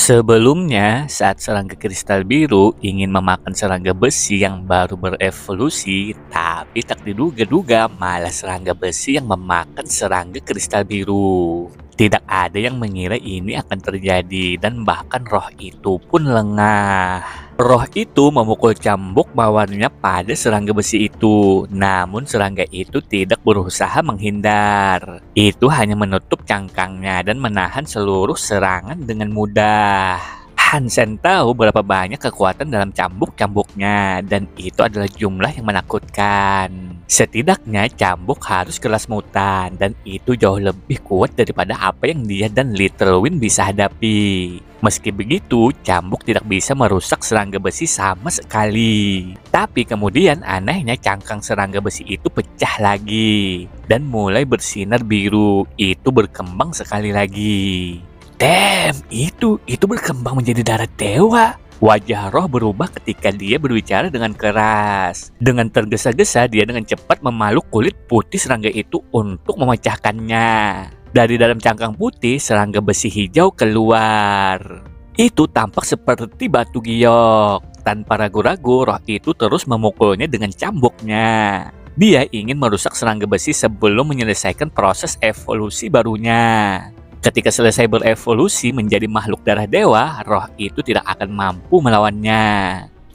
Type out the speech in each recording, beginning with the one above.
Sebelumnya, saat serangga kristal biru ingin memakan serangga besi yang baru berevolusi, tapi tak diduga-duga malah serangga besi yang memakan serangga kristal biru. Tidak ada yang mengira ini akan terjadi dan bahkan roh itu pun lengah. Roh itu memukul cambuk mawarnya pada serangga besi itu, namun serangga itu tidak berusaha menghindar. Itu hanya menutup cangkangnya dan menahan seluruh serangan dengan mudah. Hansen tahu berapa banyak kekuatan dalam cambuk-cambuknya, dan itu adalah jumlah yang menakutkan. Setidaknya cambuk harus kelas mutan, dan itu jauh lebih kuat daripada apa yang dia dan Little Win bisa hadapi. Meski begitu, cambuk tidak bisa merusak serangga besi sama sekali. Tapi kemudian anehnya cangkang serangga besi itu pecah lagi dan mulai bersinar biru. Itu berkembang sekali lagi. Damn, itu berkembang menjadi darah dewa. Wajah roh berubah ketika dia berbicara dengan keras. Dengan tergesa-gesa, dia dengan cepat memaluk kulit putih serangga itu untuk memecahkannya. Dari dalam cangkang putih, serangga besi hijau keluar. Itu tampak seperti batu giok. Tanpa ragu-ragu, roh itu terus memukulnya dengan cambuknya. Dia ingin merusak serangga besi sebelum menyelesaikan proses evolusi barunya. Ketika selesai berevolusi menjadi makhluk darah dewa, roh itu tidak akan mampu melawannya.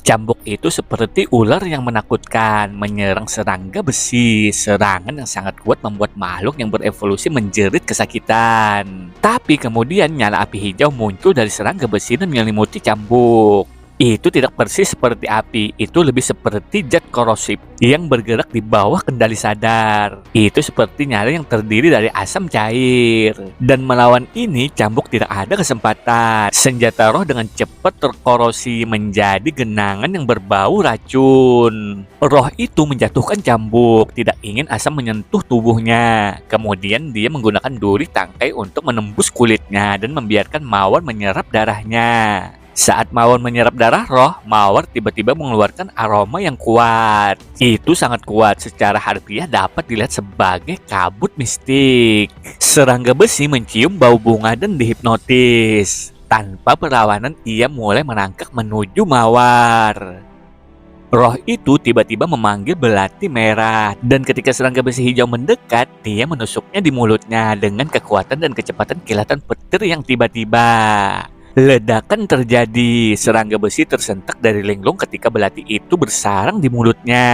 Cambuk itu seperti ular yang menakutkan, menyerang serangga besi. Serangan yang sangat kuat membuat makhluk yang berevolusi menjerit kesakitan. Tapi kemudian nyala api hijau muncul dari serangga besi dan menyelimuti cambuk. Itu tidak persis seperti api, itu lebih seperti zat korosif yang bergerak di bawah kendali sadar. Itu seperti nyala yang terdiri dari asam cair. Dan melawan ini, cambuk tidak ada kesempatan. Senjata roh dengan cepat terkorosi menjadi genangan yang berbau racun. Roh itu menjatuhkan cambuk, tidak ingin asam menyentuh tubuhnya. Kemudian dia menggunakan duri tangkai untuk menembus kulitnya dan membiarkan mawar menyerap darahnya. Saat mawar menyerap darah roh, mawar tiba-tiba mengeluarkan aroma yang kuat. Itu sangat kuat, secara harfiah dapat dilihat sebagai kabut mistik. Serangga besi mencium bau bunga dan dihipnotis. Tanpa perlawanan, ia mulai merangkak menuju mawar. Roh itu tiba-tiba memanggil belati merah, dan ketika serangga besi hijau mendekat, dia menusuknya di mulutnya dengan kekuatan dan kecepatan kilatan petir yang tiba-tiba. Ledakan terjadi, serangga besi tersentak dari linglung ketika belati itu bersarang di mulutnya.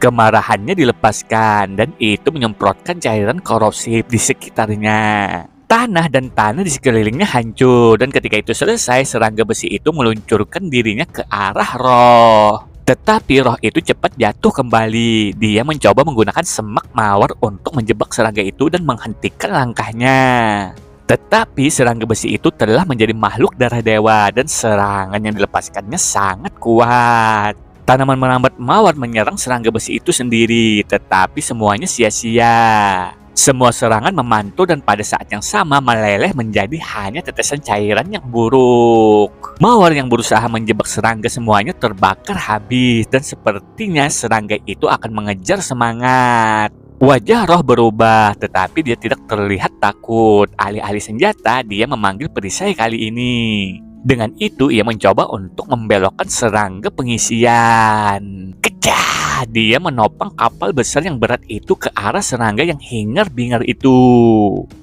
Kemarahannya dilepaskan dan itu menyemprotkan cairan korosif di sekitarnya. Tanah dan tanah di sekelilingnya hancur dan ketika itu selesai, serangga besi itu meluncurkan dirinya ke arah roh. Tetapi roh itu cepat jatuh kembali. Dia mencoba menggunakan semak mawar untuk menjebak serangga itu dan menghentikan langkahnya. Tetapi serangga besi itu telah menjadi makhluk darah dewa dan serangan yang dilepaskannya sangat kuat. Tanaman merambat mawar menyerang serangga besi itu sendiri, tetapi semuanya sia-sia. Semua serangan memantul dan pada saat yang sama meleleh menjadi hanya tetesan cairan yang buruk. Mawar yang berusaha menjebak serangga semuanya terbakar habis dan sepertinya serangga itu akan mengejar semangat. Wajah roh berubah, tetapi dia tidak terlihat takut. Alih-alih senjata, dia memanggil perisai kali ini. Dengan itu, ia mencoba untuk membelokkan serangga pengisian. Kecah! Dia menopang kapal besar yang berat itu ke arah serangga yang hingar-bingar itu.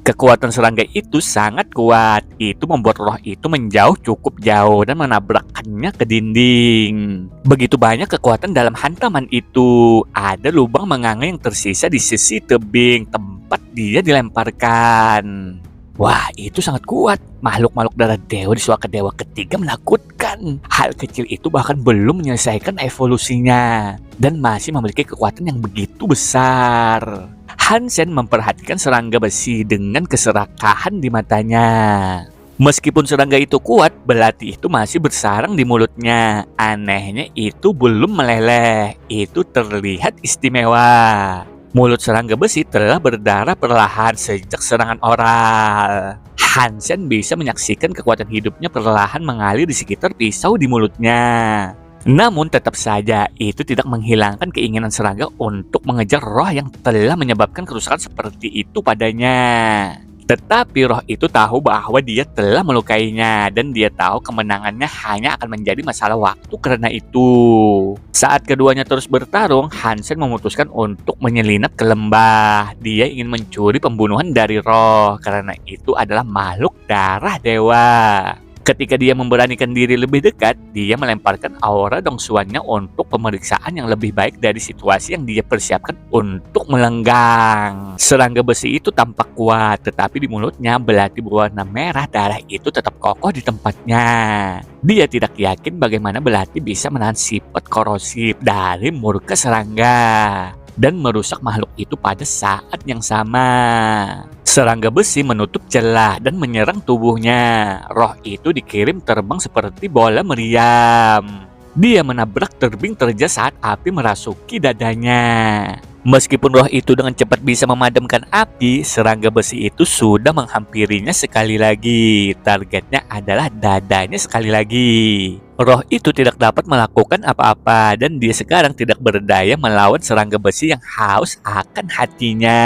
Kekuatan serangga itu sangat kuat. Itu membuat roh itu menjauh cukup jauh dan menabrakkannya ke dinding. Begitu banyak kekuatan dalam hantaman itu. Ada lubang menganga yang tersisa di sisi tebing tempat dia dilemparkan. Wah, itu sangat kuat. Makhluk-makhluk darah dewa di suaka dewa ketiga menakutkan. Hal kecil itu bahkan belum menyelesaikan evolusinya dan masih memiliki kekuatan yang begitu besar. Hansen memperhatikan serangga besi dengan keserakahan di matanya. Meskipun serangga itu kuat, belati itu masih bersarang di mulutnya. Anehnya itu belum meleleh. Itu terlihat istimewa. Mulut serangga besi telah berdarah perlahan sejak serangan oral. Hansen bisa menyaksikan kekuatan hidupnya perlahan mengalir di sekitar pisau di mulutnya. Namun tetap saja itu tidak menghilangkan keinginan serangga untuk mengejar roh yang telah menyebabkan kerusakan seperti itu padanya. Tetapi roh itu tahu bahwa dia telah melukainya dan dia tahu kemenangannya hanya akan menjadi masalah waktu karena itu. Saat keduanya terus bertarung, Hansen memutuskan untuk menyelinap ke lembah. Dia ingin mencuri pembunuhan dari roh karena itu adalah makhluk darah dewa. Ketika dia memberanikan diri lebih dekat, dia melemparkan aura dongsuannya untuk pemeriksaan yang lebih baik dari situasi yang dia persiapkan untuk melenggang. Serangga besi itu tampak kuat, tetapi di mulutnya belati berwarna merah darah itu tetap kokoh di tempatnya. Dia tidak yakin bagaimana belati bisa menahan sifat korosif dari murka serangga dan merusak makhluk itu pada saat yang sama. Serangga besi menutup celah dan menyerang tubuhnya. Roh itu dikirim terbang seperti bola meriam. Dia menabrak tebing terja saat api merasuki dadanya. Meskipun roh itu dengan cepat bisa memadamkan api, serangga besi itu sudah menghampirinya sekali lagi. Targetnya adalah dadanya sekali lagi. Roh itu tidak dapat melakukan apa-apa dan dia sekarang tidak berdaya melawan serangga besi yang haus akan hatinya.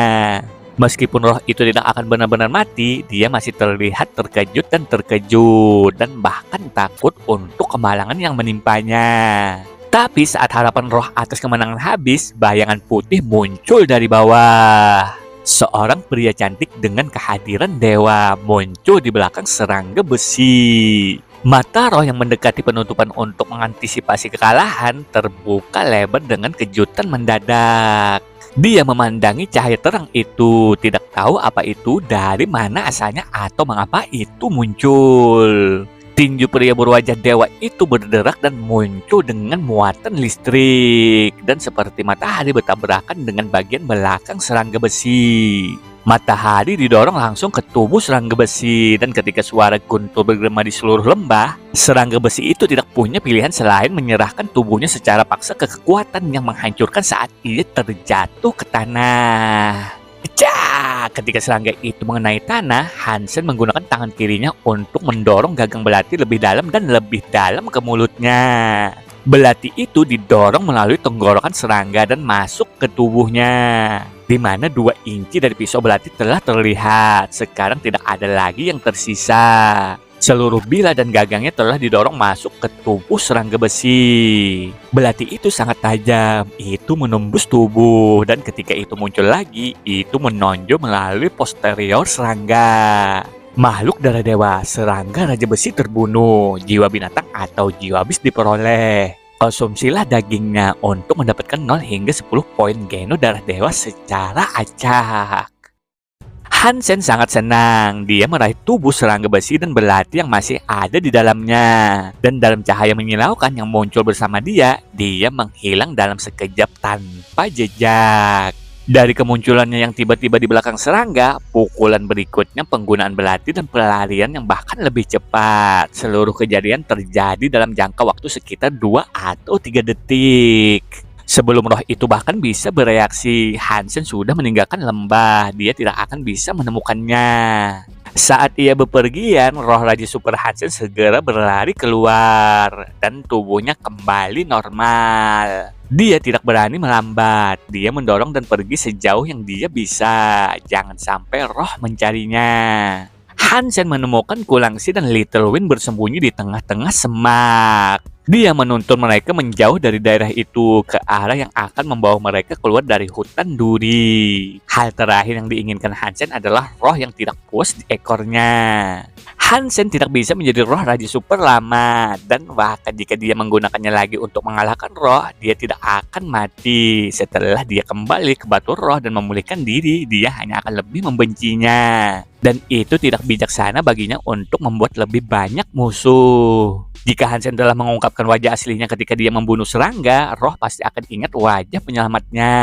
Meskipun roh itu tidak akan benar-benar mati, dia masih terlihat terkejut dan bahkan takut untuk kemalangan yang menimpanya. Tapi saat harapan roh atas kemenangan habis, bayangan putih muncul dari bawah. Seorang pria cantik dengan kehadiran dewa muncul di belakang serangga besi. Mata roh yang mendekati penutupan untuk mengantisipasi kekalahan terbuka lebar dengan kejutan mendadak. Dia memandangi cahaya terang itu, tidak tahu apa itu, dari mana asalnya atau mengapa itu muncul. Tinju pria berwajah dewa itu berderak dan muncul dengan muatan listrik. Dan seperti matahari bertabrakan dengan bagian belakang serangga besi. Matahari didorong langsung ke tubuh serangga besi. Dan ketika suara guntur bergema di seluruh lembah, serangga besi itu tidak punya pilihan selain menyerahkan tubuhnya secara paksa ke kekuatan yang menghancurkan saat ia terjatuh ke tanah. Pecah! Ketika serangga itu mengenai tanah, Hansen menggunakan tangan kirinya untuk mendorong gagang belati lebih dalam dan lebih dalam ke mulutnya. Belati itu didorong melalui tenggorokan serangga dan masuk ke tubuhnya, di mana 2 inci dari pisau belati telah terlihat. Sekarang tidak ada lagi yang tersisa. Seluruh bila dan gagangnya telah didorong masuk ke tubuh serangga besi. Belati itu sangat tajam, itu menembus tubuh, dan ketika itu muncul lagi, itu menonjol melalui posterior serangga. Makhluk darah dewa, serangga raja besi terbunuh, jiwa binatang atau jiwa habis diperoleh. Konsumsilah dagingnya untuk mendapatkan 0 hingga 10 poin geno darah dewa secara acak. Hansen sangat senang. Dia meraih tubuh serangga besi dan belati yang masih ada di dalamnya. Dan dalam cahaya menyilaukan yang muncul bersama dia menghilang dalam sekejap tanpa jejak. Dari kemunculannya yang tiba-tiba di belakang serangga, pukulan berikutnya penggunaan belati dan pelarian yang bahkan lebih cepat. Seluruh kejadian terjadi dalam jangka waktu sekitar 2 atau 3 detik. Sebelum roh itu bahkan bisa bereaksi, Hansen sudah meninggalkan lembah. Dia tidak akan bisa menemukannya. Saat ia bepergian, roh Raja Super Hansen segera berlari keluar dan tubuhnya kembali normal. Dia tidak berani melambat. Dia mendorong dan pergi sejauh yang dia bisa. Jangan sampai roh mencarinya. Hansen menemukan Kulangsi dan Little Wind bersembunyi di tengah-tengah semak. Dia menuntun mereka menjauh dari daerah itu ke arah yang akan membawa mereka keluar dari hutan duri. Hal terakhir yang diinginkan Hansen adalah roh yang tidak puas di ekornya. Hansen tidak bisa menjadi roh Raja Super lama, dan bahkan jika dia menggunakannya lagi untuk mengalahkan roh, dia tidak akan mati. Setelah dia kembali ke batu roh dan memulihkan diri, dia hanya akan lebih membencinya. Dan itu tidak bijaksana baginya untuk membuat lebih banyak musuh. Jika Hansen telah mengungkapkan wajah aslinya ketika dia membunuh serangga, roh pasti akan ingat wajah penyelamatnya.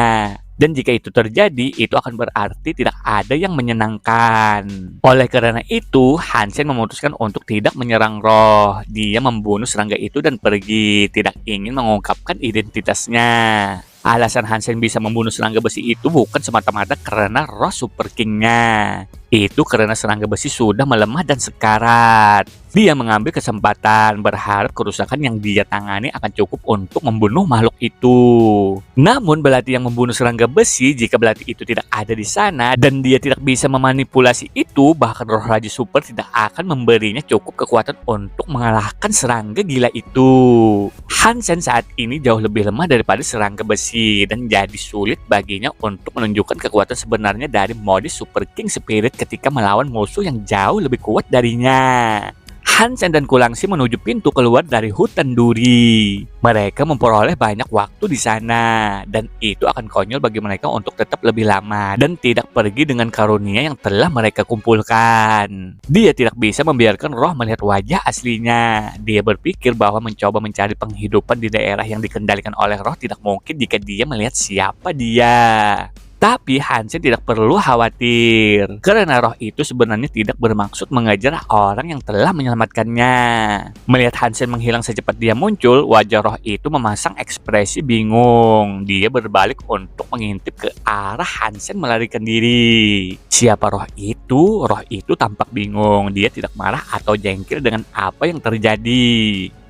Dan jika itu terjadi, itu akan berarti tidak ada yang menyenangkan. Oleh karena itu, Hansen memutuskan untuk tidak menyerang roh. Dia membunuh serangga itu dan pergi, tidak ingin mengungkapkan identitasnya. Alasan Hansen bisa membunuh serangga besi itu bukan semata-mata karena roh Super King-nya. Itu karena serangga besi sudah melemah dan sekarat. Dia mengambil kesempatan berharap kerusakan yang dia tangani akan cukup untuk membunuh makhluk itu. Namun belati yang membunuh serangga besi, jika belati itu tidak ada di sana dan dia tidak bisa memanipulasi itu, bahkan roh Raja Super tidak akan memberinya cukup kekuatan untuk mengalahkan serangga gila itu. Hansen saat ini jauh lebih lemah daripada serangga besi dan jadi sulit baginya untuk menunjukkan kekuatan sebenarnya dari mode Super King Spirit ketika melawan musuh yang jauh lebih kuat darinya. Hansen dan Kulangsi menuju pintu keluar dari hutan duri. Mereka memperoleh banyak waktu di sana, dan itu akan konyol bagi mereka untuk tetap lebih lama dan tidak pergi dengan karunia yang telah mereka kumpulkan. Dia tidak bisa membiarkan roh melihat wajah aslinya. Dia berpikir bahwa mencoba mencari penghidupan di daerah yang dikendalikan oleh roh tidak mungkin jika dia melihat siapa dia. Tapi Hansen tidak perlu khawatir, karena roh itu sebenarnya tidak bermaksud mengejar orang yang telah menyelamatkannya. Melihat Hansen menghilang secepat dia muncul, wajah roh itu memasang ekspresi bingung. Dia berbalik untuk mengintip ke arah Hansen melarikan diri. Siapa roh itu? Roh itu tampak bingung. Dia tidak marah atau jengkel dengan apa yang terjadi.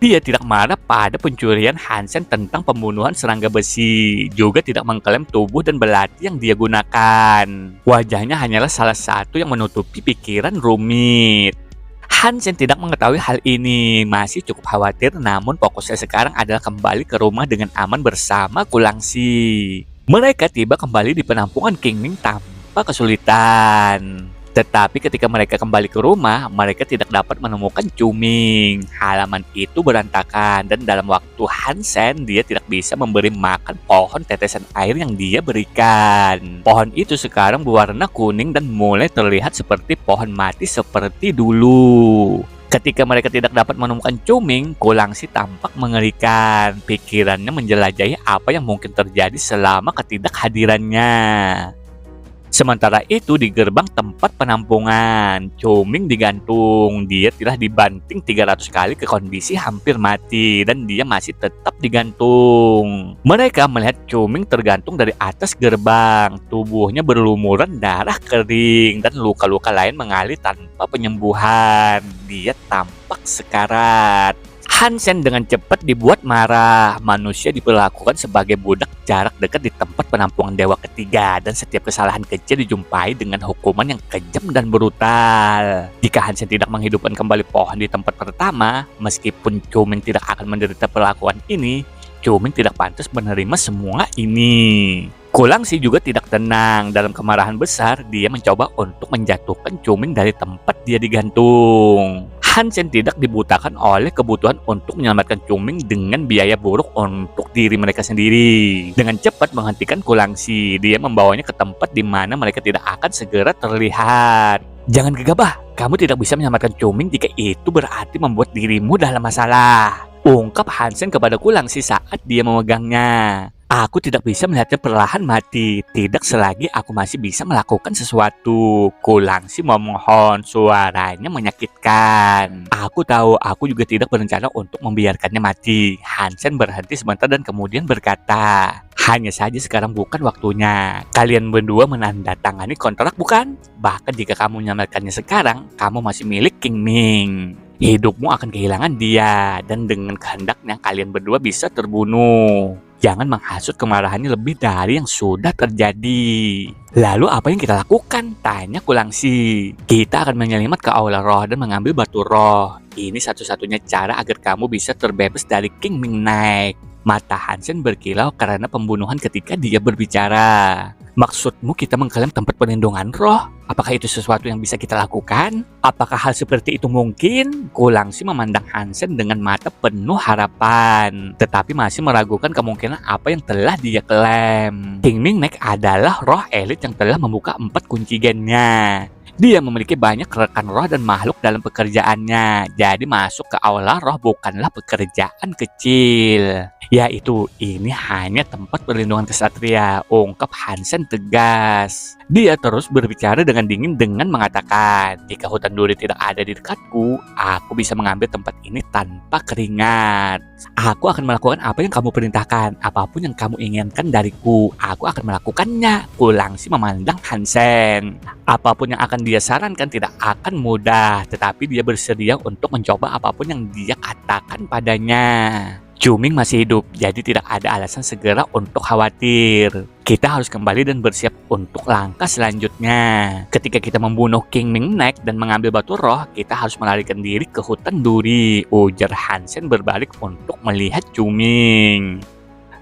Dia tidak marah pada pencurian Hansen tentang pembunuhan serangga besi, juga tidak mengklaim tubuh dan belati yang dia gunakan. Wajahnya hanyalah salah satu yang menutupi pikiran rumit. Hansen tidak mengetahui hal ini, masih cukup khawatir, namun fokusnya sekarang adalah kembali ke rumah dengan aman bersama Kulangsi. Mereka tiba kembali di penampungan Kingming tanpa kesulitan. Tetapi ketika mereka kembali ke rumah, mereka tidak dapat menemukan Cuming. Halaman itu berantakan dan dalam waktu Hansen, dia tidak bisa memberi makan pohon tetesan air yang dia berikan. Pohon itu sekarang berwarna kuning dan mulai terlihat seperti pohon mati seperti dulu. Ketika mereka tidak dapat menemukan Cuming, Kulangsi tampak mengerikan. Pikirannya menjelajahi apa yang mungkin terjadi selama ketidakhadirannya. Sementara itu di gerbang tempat penampungan, Cuming digantung. Dia telah dibanting 300 kali ke kondisi hampir mati dan dia masih tetap digantung. Mereka melihat Cuming tergantung dari atas gerbang. Tubuhnya berlumuran darah kering dan luka-luka lain mengalir tanpa penyembuhan. Dia tampak sekarat. Hansen dengan cepat dibuat marah. Manusia diperlakukan sebagai budak jarak dekat di tempat penampungan dewa ketiga, dan setiap kesalahan kecil dijumpai dengan hukuman yang kejam dan brutal. Jika Hansen tidak menghidupkan kembali pohon di tempat pertama, meskipun Cuming tidak akan menderita perlakuan ini, Cuming tidak pantas menerima semua ini. Kulangsi juga tidak tenang. Dalam kemarahan besar, dia mencoba untuk menjatuhkan Cuming dari tempat dia digantung. Hansen tidak dibutakan oleh kebutuhan untuk menyelamatkan Cuming dengan biaya buruk untuk diri mereka sendiri. Dengan cepat menghentikan Kulangsi, dia membawanya ke tempat di mana mereka tidak akan segera terlihat. Jangan gegabah, kamu tidak bisa menyelamatkan Cuming jika itu berarti membuat dirimu dalam masalah, ungkap Hansen kepada Kulangsi saat dia memegangnya. Aku tidak bisa melihatnya perlahan mati, tidak selagi aku masih bisa melakukan sesuatu. Kulangsi memohon, suaranya menyakitkan. Aku tahu, aku juga tidak berencana untuk membiarkannya mati. Hansen berhenti sebentar dan kemudian berkata, hanya saja sekarang bukan waktunya. Kalian berdua menandatangani kontrak bukan? Bahkan jika kamu menyelamatkannya sekarang, kamu masih milik Kingming. Hidupmu akan kehilangan dia, dan dengan kehendaknya kalian berdua bisa terbunuh. Jangan menghasut kemarahannya lebih dari yang sudah terjadi. Lalu apa yang kita lakukan? Tanya Kulangsi. Kita akan menyelimat ke aula roh dan mengambil batu roh. Ini satu-satunya cara agar kamu bisa terbebas dari Kingming Knight. Mata Hansen berkilau karena pembunuhan ketika dia berbicara. Maksudmu kita mengklaim tempat perlindungan roh? Apakah itu sesuatu yang bisa kita lakukan? Apakah hal seperti itu mungkin? Kulangsi memandang Hansen dengan mata penuh harapan, tetapi masih meragukan kemungkinan apa yang telah dia klaim. Kingming Knight adalah roh elit yang telah membuka 4 kunci gennya. Dia memiliki banyak rekan roh dan makhluk dalam pekerjaannya, jadi masuk ke aula roh bukanlah pekerjaan kecil. Yaitu, ini hanya tempat perlindungan kesatria, ungkap Hansen tegas. Dia terus berbicara dengan dingin dengan mengatakan, jika hutan duri tidak ada di dekatku, aku bisa mengambil tempat ini tanpa keringat. Aku akan melakukan apa yang kamu perintahkan, apapun yang kamu inginkan dariku, aku akan melakukannya. Kulangsi memandang Hansen. Apapun yang akan dia sarankan tidak akan mudah, tetapi dia bersedia untuk mencoba apapun yang dia katakan padanya. Cuming masih hidup, jadi tidak ada alasan segera untuk khawatir. Kita harus kembali dan bersiap untuk langkah selanjutnya. Ketika kita membunuh King Ming Nek dan mengambil batu roh, kita harus melarikan diri ke hutan duri, ujar Hansen berbalik untuk melihat Cuming.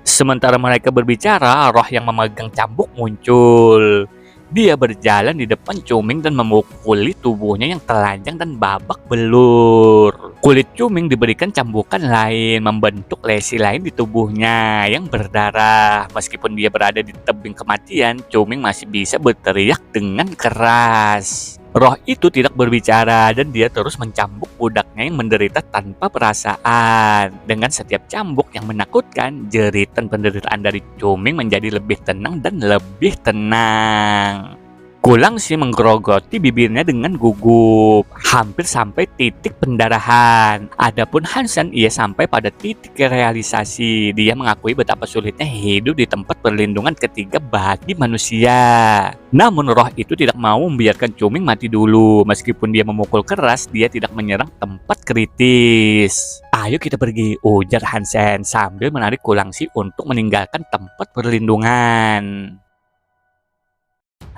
Sementara mereka berbicara, roh yang memegang cambuk muncul. Dia berjalan di depan Cuming dan memukuli tubuhnya yang telanjang dan babak belur. Kulit Cuming diberikan cambukan lain, membentuk lesi lain di tubuhnya yang berdarah. Meskipun dia berada di tebing kematian, Cuming masih bisa berteriak dengan keras. Roh itu tidak berbicara dan dia terus mencambuk budaknya yang menderita tanpa perasaan. Dengan setiap cambuk yang menakutkan, jeritan penderitaan dari Cuming menjadi lebih tenang dan lebih tenang. Kulangsi menggerogoti bibirnya dengan gugup, hampir sampai titik pendarahan. Adapun Hansen, ia sampai pada titik realisasi. Dia mengakui betapa sulitnya hidup di tempat perlindungan ketiga bagi manusia. Namun roh itu tidak mau membiarkan Cuming mati dulu. Meskipun dia memukul keras, dia tidak menyerang tempat kritis. Ayo kita pergi, ujar Hansen sambil menarik Kulangsi untuk meninggalkan tempat perlindungan.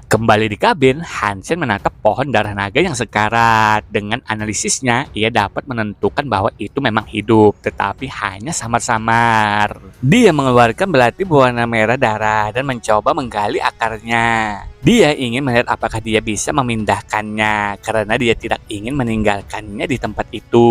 Kembali di kabin, Hansen menatap pohon darah naga yang sekarat. Dengan analisisnya, ia dapat menentukan bahwa itu memang hidup, tetapi hanya samar-samar. Dia mengeluarkan belati berwarna merah darah dan mencoba menggali akarnya. Dia ingin melihat apakah dia bisa memindahkannya, karena dia tidak ingin meninggalkannya di tempat itu.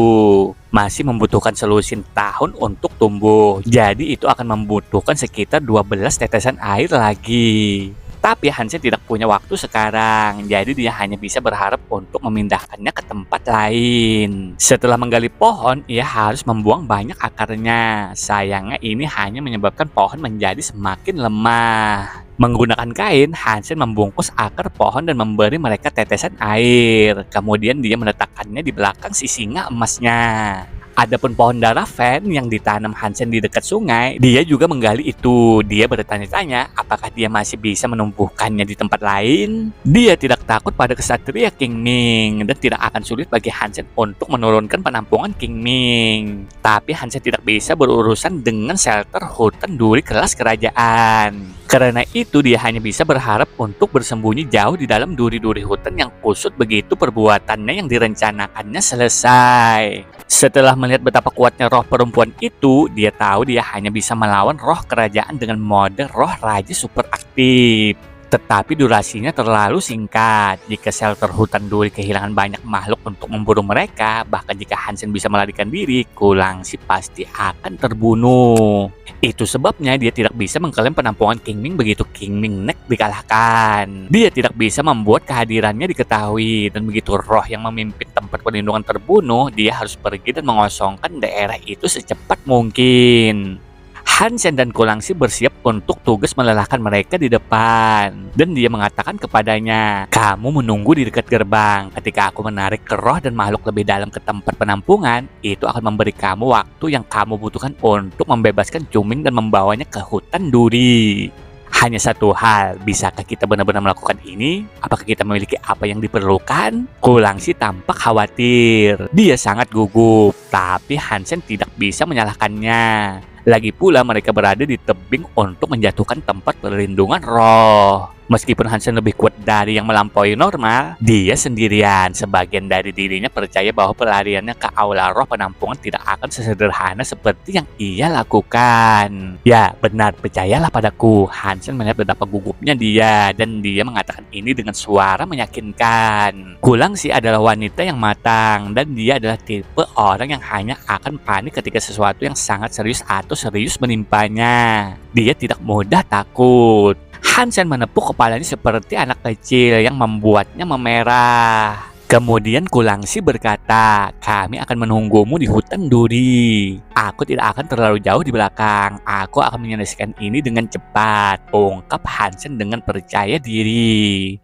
Masih membutuhkan selusin tahun untuk tumbuh, jadi itu akan membutuhkan sekitar 12 tetesan air lagi. Tapi Hansen tidak punya waktu sekarang, jadi dia hanya bisa berharap untuk memindahkannya ke tempat lain. Setelah menggali pohon, ia harus membuang banyak akarnya. Sayangnya ini hanya menyebabkan pohon menjadi semakin lemah. Menggunakan kain, Hansen membungkus akar pohon dan memberi mereka tetesan air. Kemudian dia meletakkannya di belakang si singa emasnya. Adapun pohon darah Fen yang ditanam Hansen di dekat sungai, dia juga menggali itu. Dia bertanya-tanya apakah dia masih bisa menumbuhkannya di tempat lain. Dia tidak takut pada kesatria King Ming dan tidak akan sulit bagi Hansen untuk menurunkan penampungan King Ming. Tapi Hansen tidak bisa berurusan dengan shelter hutan duri kelas kerajaan. Karena itu dia hanya bisa berharap untuk bersembunyi jauh di dalam duri-duri hutan yang kusut begitu perbuatannya yang direncanakannya selesai. Setelah melihat betapa kuatnya roh perempuan itu, dia tahu dia hanya bisa melawan roh kerajaan dengan mode roh raja super aktif. Tetapi durasinya terlalu singkat. Jika shelter hutan duri kehilangan banyak makhluk untuk memburu mereka, bahkan jika Hansen bisa melarikan diri, Kulangsi pasti akan terbunuh. Itu sebabnya dia tidak bisa mengklaim penampungan King Ming begitu King Ming Nek dikalahkan. Dia tidak bisa membuat kehadirannya diketahui, dan begitu roh yang memimpin tempat perlindungan terbunuh, dia harus pergi dan mengosongkan daerah itu secepat mungkin. Hansen dan Kulangsi bersiap untuk tugas melelahkan mereka di depan. Dan dia mengatakan kepadanya, kamu menunggu di dekat gerbang. Ketika aku menarik ke roh dan makhluk lebih dalam ke tempat penampungan, itu akan memberi kamu waktu yang kamu butuhkan untuk membebaskan Cuming dan membawanya ke hutan duri. Hanya satu hal, bisakah kita benar-benar melakukan ini? Apakah kita memiliki apa yang diperlukan? Kulangsi tampak khawatir. Dia sangat gugup, tapi Hansen tidak bisa menyalahkannya. Lagi pula mereka berada di tebing untuk menjatuhkan tempat perlindungan roh. Meskipun Hansen lebih kuat dari yang melampaui normal, dia sendirian. Sebagian dari dirinya percaya bahwa pelariannya ke aula roh penampungan tidak akan sesederhana seperti yang ia lakukan. Ya, benar, percayalah padaku. Hansen melihat betapa gugupnya dia, dan dia mengatakan ini dengan suara meyakinkan. Kulangsi adalah wanita yang matang, dan dia adalah tipe orang yang hanya akan panik ketika sesuatu yang sangat serius atau serius menimpanya. Dia tidak mudah takut. Hansen menepuk kepalanya seperti anak kecil yang membuatnya memerah. Kemudian Kulangsi berkata, kami akan menunggumu di hutan duri. Aku tidak akan terlalu jauh di belakang. Aku akan menyelesaikan ini dengan cepat, ungkap Hansen dengan percaya diri.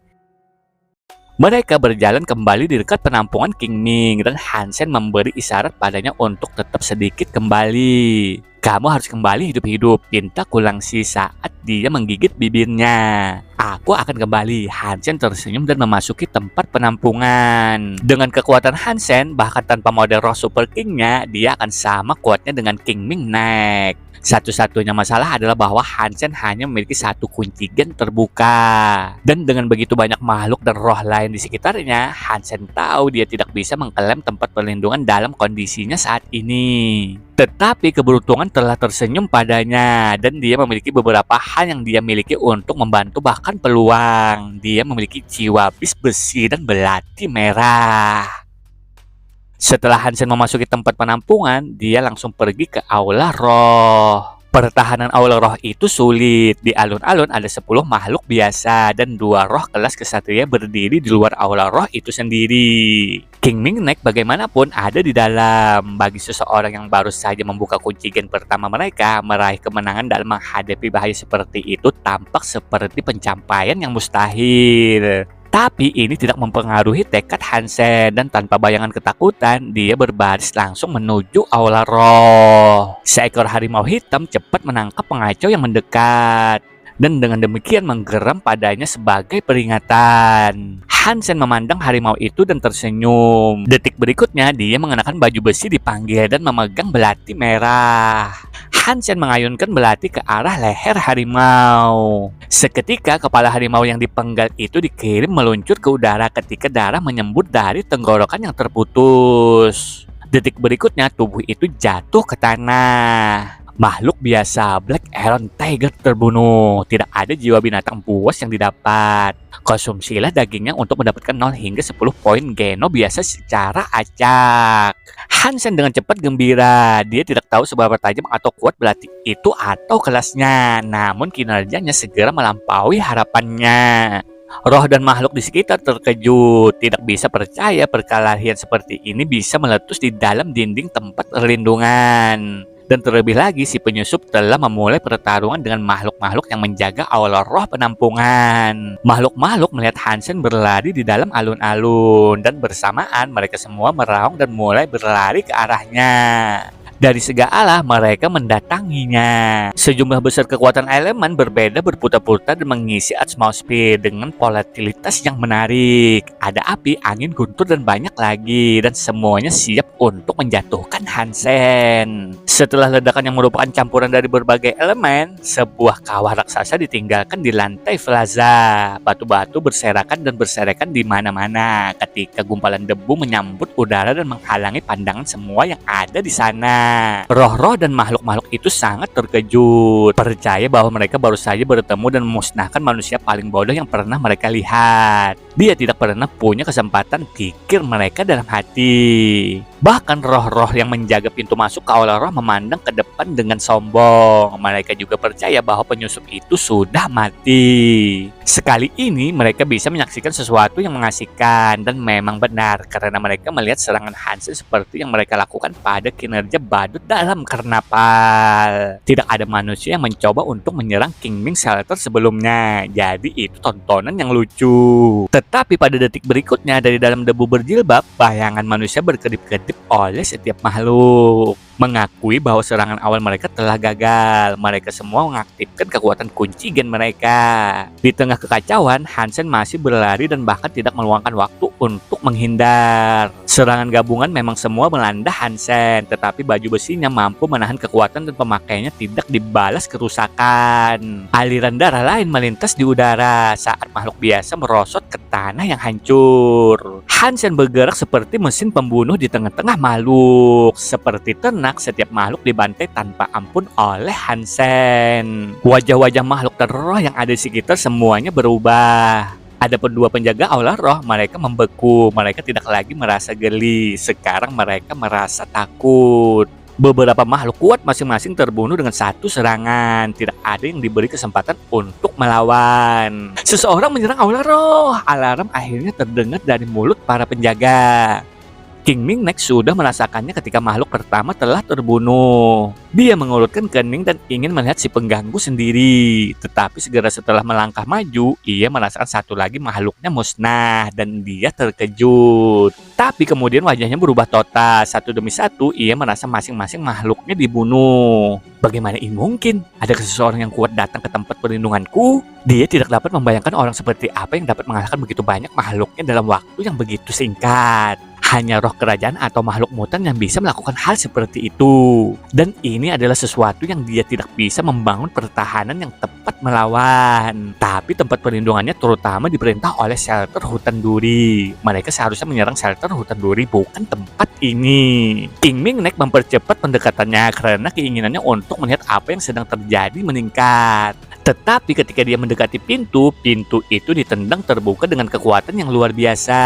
Mereka berjalan kembali di dekat penampungan King Ming dan Hansen memberi isyarat padanya untuk tetap sedikit kembali. Kamu harus kembali hidup-hidup, pinta Kulangsi saat dia menggigit bibirnya. Aku akan kembali. Hansen tersenyum dan memasuki tempat penampungan. Dengan kekuatan Hansen, bahkan tanpa model roh Super King-nya, dia akan sama kuatnya dengan King Ming Neck. Satu-satunya masalah adalah bahwa Hansen hanya memiliki satu kunci gen terbuka. Dan dengan begitu banyak makhluk dan roh lain di sekitarnya, Hansen tahu dia tidak bisa mengklaim tempat perlindungan dalam kondisinya saat ini. Tetapi keberuntungan telah tersenyum padanya dan dia memiliki beberapa hal yang dia miliki untuk membantu bahkan peluang. Dia memiliki jiwa bis besi dan belati merah. Setelah Hansen memasuki tempat penampungan, dia langsung pergi ke Aula Roh. Pertahanan Aula Roh itu sulit. Di alun-alun ada 10 makhluk biasa dan 2 roh kelas kesatria berdiri di luar Aula Roh itu sendiri. King Ming Neck bagaimanapun ada di dalam. Bagi seseorang yang baru saja membuka kunci gen pertama mereka, meraih kemenangan dalam menghadapi bahaya seperti itu tampak seperti pencapaian yang mustahil. Tapi ini tidak mempengaruhi tekad Hansen dan tanpa bayangan ketakutan, dia berbaris langsung menuju Aula Roh. Seekor harimau hitam cepat menangkap pengacau yang mendekat. Dan dengan demikian menggeram padanya sebagai peringatan. Hansen memandang harimau itu dan tersenyum. Detik berikutnya dia mengenakan baju besi dipanggil dan memegang belati merah. Hansen mengayunkan belati ke arah leher harimau. Seketika kepala harimau yang dipenggal itu dikirim meluncur ke udara ketika darah menyembur dari tenggorokan yang terputus. Detik berikutnya tubuh itu jatuh ke tanah. Makhluk biasa, Black Heron Tiger terbunuh. Tidak ada jiwa binatang buas yang didapat. Konsumsilah dagingnya untuk mendapatkan 0 hingga 10 poin geno biasa secara acak. Hansen dengan cepat gembira. Dia tidak tahu seberapa tajam atau kuat belati itu atau kelasnya. Namun kinerjanya segera melampaui harapannya. Roh dan makhluk di sekitar terkejut. Tidak bisa percaya perkelahian seperti ini bisa meletus di dalam dinding tempat perlindungan. Dan terlebih lagi si penyusup telah memulai pertarungan dengan makhluk-makhluk yang menjaga aula roh penampungan. Makhluk-makhluk melihat Hansen berlari di dalam alun-alun dan bersamaan mereka semua meraung dan mulai berlari ke arahnya. Dari segala mereka mendatanginya. Sejumlah besar kekuatan elemen berbeda berputar-putar dan mengisi atmosfer dengan volatilitas yang menarik. Ada api, angin, guntur, dan banyak lagi. Dan semuanya siap untuk menjatuhkan Hansen. Setelah ledakan yang merupakan campuran dari berbagai elemen, sebuah kawah raksasa ditinggalkan di lantai plaza. Batu-batu berserakan dan berserakan di mana-mana ketika gumpalan debu menyambut udara dan menghalangi pandangan semua yang ada di sana. Roh-roh dan makhluk-makhluk itu sangat terkejut, percaya bahwa mereka baru saja bertemu dan memusnahkan manusia paling bodoh yang pernah mereka lihat. Dia tidak pernah punya kesempatan, pikir mereka dalam hati. Bahkan roh-roh yang menjaga pintu masuk ke aula roh memandang ke depan dengan sombong. Mereka juga percaya bahwa penyusup itu sudah mati. Sekali ini mereka bisa menyaksikan sesuatu yang mengasihkan dan memang benar karena mereka melihat serangan Hansen seperti yang mereka lakukan pada kinerja badut dalam karnaval. Tidak ada manusia yang mencoba untuk menyerang King Ming Shelter sebelumnya. Jadi itu tontonan yang lucu. Tetapi pada detik berikutnya dari dalam debu berjilbab, bayangan manusia berkedip-kedip oleh setiap makhluk. Mengakui bahwa serangan awal mereka telah gagal. Mereka semua mengaktifkan kekuatan kunci gen mereka. Di tengah kekacauan, Hansen masih berlari dan bahkan tidak meluangkan waktu untuk menghindar. Serangan gabungan memang semua melanda Hansen, tetapi baju besinya mampu menahan kekuatan dan pemakaiannya tidak dibalas kerusakan. Aliran darah lain melintas di udara saat makhluk biasa merosot ke tanah yang hancur. Hansen bergerak seperti mesin pembunuh di tengah-tengah makhluk. Seperti ternak, setiap makhluk dibantai tanpa ampun oleh Hansen. Wajah-wajah makhluk dan roh yang ada di sekitar semuanya berubah. Adapun 2 penjaga aula roh, mereka membeku. Mereka tidak lagi merasa geli. Sekarang mereka merasa takut. Beberapa makhluk kuat masing-masing terbunuh dengan satu serangan. Tidak ada yang diberi kesempatan untuk melawan. Seseorang menyerang aula roh. Alarm akhirnya terdengar dari mulut para penjaga. King Ming-nek sudah merasakannya ketika makhluk pertama telah terbunuh. Dia mengulurkan kening dan ingin melihat si pengganggu sendiri. Tetapi segera setelah melangkah maju, ia merasakan satu lagi makhluknya musnah dan dia terkejut. Tapi kemudian wajahnya berubah total. Satu demi satu, ia merasa masing-masing makhluknya dibunuh. Bagaimana ini mungkin? Ada seseorang yang kuat datang ke tempat perlindunganku? Dia tidak dapat membayangkan orang seperti apa yang dapat mengalahkan begitu banyak makhluknya dalam waktu yang begitu singkat. Hanya roh kerajaan atau makhluk mutan yang bisa melakukan hal seperti itu. Dan ini adalah sesuatu yang dia tidak bisa membangun pertahanan yang tepat melawan. Tapi tempat perlindungannya terutama diperintah oleh shelter hutan duri. Mereka seharusnya menyerang shelter hutan duri, bukan tempat ini. King Ming-nek mempercepat pendekatannya karena keinginannya untuk melihat apa yang sedang terjadi meningkat. Tetapi ketika dia mendekati pintu itu ditendang terbuka dengan kekuatan yang luar biasa.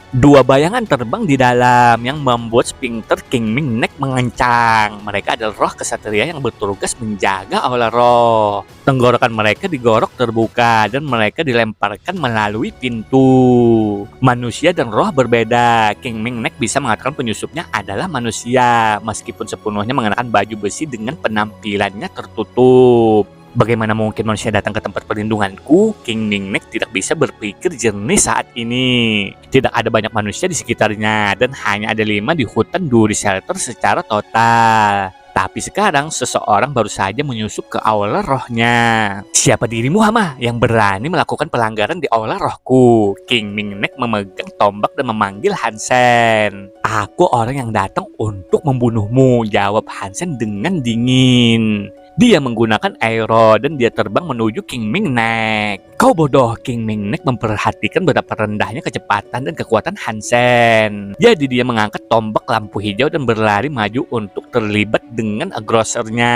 Dua bayangan terbang di dalam yang membuat sphincter King Ming-nek mengencang. Mereka adalah roh kesatria yang bertugas menjaga aula roh. Tenggorokan mereka digorok terbuka dan mereka dilemparkan melalui pintu. Manusia dan roh berbeda. King Ming-nek bisa mengatakan penyusupnya adalah manusia meskipun sepenuhnya mengenakan baju besi dengan penampilannya tertutup. Bagaimana mungkin manusia datang ke tempat perlindunganku? King Ming-nek tidak bisa berpikir jernih saat ini. Tidak ada banyak manusia di sekitarnya dan hanya ada 5 di hutan duri shelter secara total. Tapi sekarang seseorang baru saja menyusup ke aula rohnya. Siapa dirimu, Hama, yang berani melakukan pelanggaran di aula rohku? King Ming-nek memegang tombak dan memanggil Hansen. Aku orang yang datang untuk membunuhmu, jawab Hansen dengan dingin. Dia menggunakan aero dan dia terbang menuju King Ming-nek. Kau bodoh, King Ming-nek memperhatikan betapa rendahnya kecepatan dan kekuatan Hansen. Jadi dia mengangkat tombak lampu hijau dan berlari maju untuk terlibat dengan aggressornya.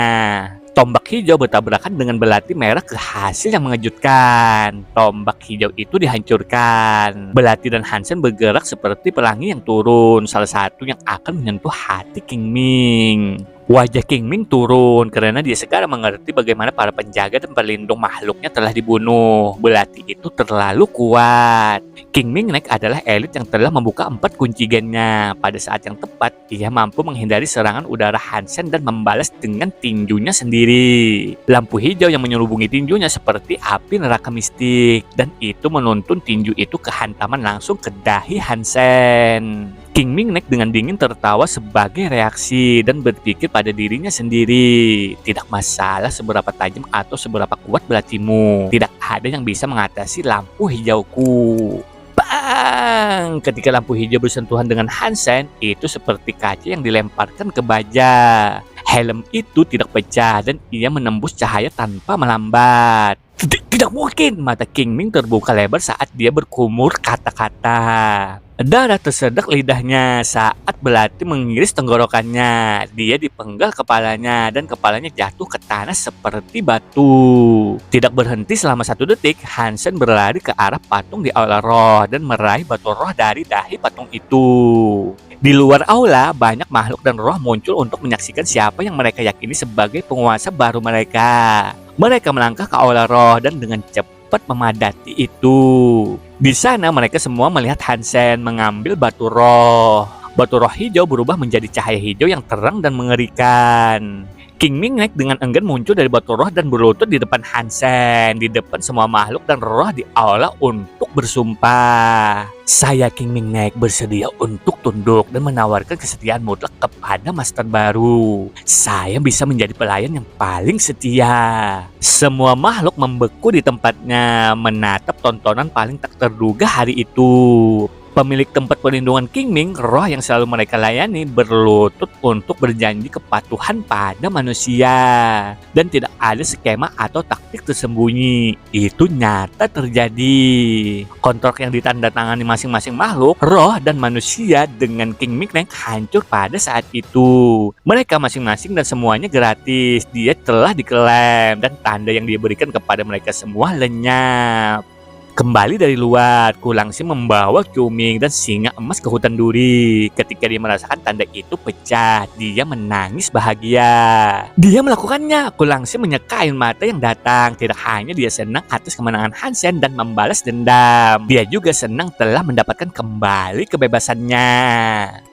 Tombak hijau bertabrakan dengan belati merah ke hasil yang mengejutkan. Tombak hijau itu dihancurkan. Belati dan Hansen bergerak seperti pelangi yang turun, salah satu yang akan menyentuh hati King Ming. Wajah King Ming turun karena dia sekarang mengerti bagaimana para penjaga dan pelindung makhluknya telah dibunuh. Belati itu terlalu kuat. King Ming-nek adalah elit yang telah membuka 4 kunci gennya. Pada saat yang tepat, ia mampu menghindari serangan udara Hansen dan membalas dengan tinjunya sendiri. Lampu hijau yang menyelubungi tinjunya seperti api neraka mistik, dan itu menuntun tinju itu ke hantaman langsung ke dahi Hansen. King Ming-nek dengan dingin tertawa sebagai reaksi dan berpikir pada dirinya sendiri. Tidak masalah seberapa tajam atau seberapa kuat belatimu, tidak ada yang bisa mengatasi lampu hijauku. Bang! Ketika lampu hijau bersentuhan dengan Hansen, itu seperti kaca yang dilemparkan ke baja. Helm itu tidak pecah dan ia menembus cahaya tanpa melambat. Tidak mungkin! Mata King Ming terbuka lebar saat dia berkumur kata-kata. Darah tersedak lidahnya saat belati mengiris tenggorokannya. Dia dipenggal kepalanya dan kepalanya jatuh ke tanah seperti batu. Tidak berhenti selama 1 detik, Hansen berlari ke arah patung di aula roh dan meraih batu roh dari dahi patung itu. Di luar aula, banyak makhluk dan roh muncul untuk menyaksikan siapa yang mereka yakini sebagai penguasa baru mereka. Mereka melangkah ke aula roh dan dengan cepat memadati itu. Di sana mereka semua melihat Hansen mengambil batu roh. Batu roh hijau berubah menjadi cahaya hijau yang terang dan mengerikan. King Ming-nek dengan enggan muncul dari batu roh dan berlutut di depan Hansen, di depan semua makhluk dan roh di aula untuk bersumpah. Saya King Ming-nek bersedia untuk tunduk dan menawarkan kesetiaan mutlak kepada master baru. Saya bisa menjadi pelayan yang paling setia. Semua makhluk membeku di tempatnya, menatap tontonan paling tak terduga hari itu. Pemilik tempat perlindungan King Ming, roh yang selalu mereka layani, berlutut untuk berjanji kepatuhan pada manusia. Dan tidak ada skema atau taktik tersembunyi. Itu nyata terjadi. Kontrak yang ditandatangani masing-masing makhluk, roh dan manusia dengan King Ming hancur pada saat itu. Mereka masing-masing dan semuanya gratis. Dia telah diklaim dan tanda yang dia berikan kepada mereka semua lenyap. Kembali dari luar, Kulangsi membawa Cuming dan singa emas ke hutan duri. Ketika dia merasakan tanda itu pecah, dia menangis bahagia. Dia melakukannya. Kulangsi menyeka air mata yang datang. Tidak hanya dia senang atas kemenangan Hansen dan membalas dendam, dia juga senang telah mendapatkan kembali kebebasannya.